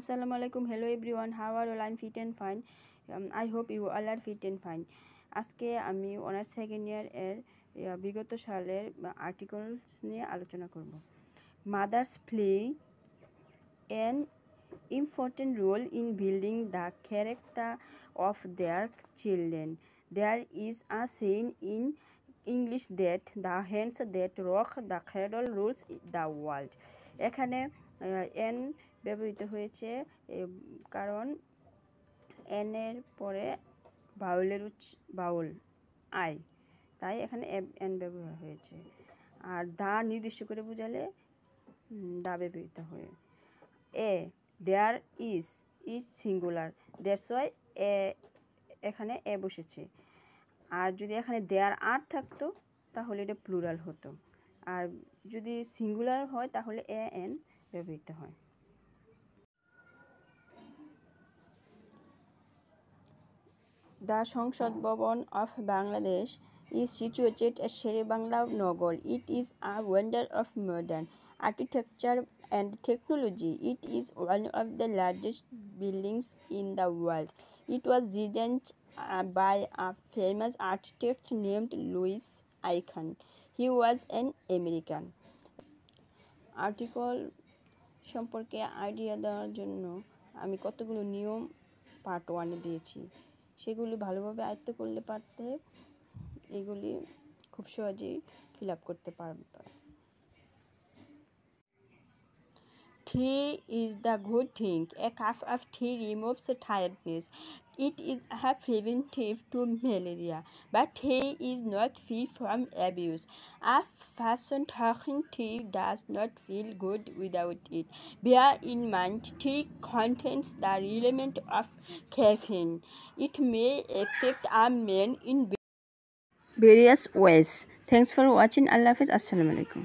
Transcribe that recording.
Assalamu alaikum. Hello everyone. How are you? I'm fit and fine. I hope you all are fit and fine. আজকে আমি honours second year এর বিগত সালের articles নিয়ে আলোচনা করব। Mother's play an important role in building the character of their children. There is a saying in English that the hands that rock the cradle rules the world. এখানে n ব্যবহৃত হয়েছে কারণ n এর পরে বাউল I, তাই এখানে n ব্যবহার হয়েছে। আর দা নির্দিষ্ট করে বোঝালে দা ব্যবহৃত হয়। There is singular, that's why এখানে বসেছে। আর যদি এখানে দেয়ার আর থাকতো তাহলে এটা প্লুরাল হতো, আর যদি সিঙ্গুলার হয় তাহলে এন ব্যবহৃত হয়। The Sangsad Bhavan of Bangladesh is situated at Sher-e-Bangla, Nagar. It is a wonder of modern architecture and technology. It is one of the largest buildings in the world. It was designed by a famous architect named Louis Aiken. He was an American. Article সম্পর্কে idea দেওয়ার জন্য আমি কতগুলো নিয়ম part 1-এ দিয়েছি, সেগুলি ভালোভাবে আয়ত্ত করলে পারতে এগুলি খুব সহজেই ফিল আপ করতে পারবে। Tea is the good thing. A cup of tea removes tiredness. It is a preventive to malaria, but tea is not free from abuse. A person talking tea does not feel good without it. Bear in mind, tea contains the element of caffeine. It may affect a man in various ways. Thanks for watching. Allah Hafiz. Assalamu alaikum.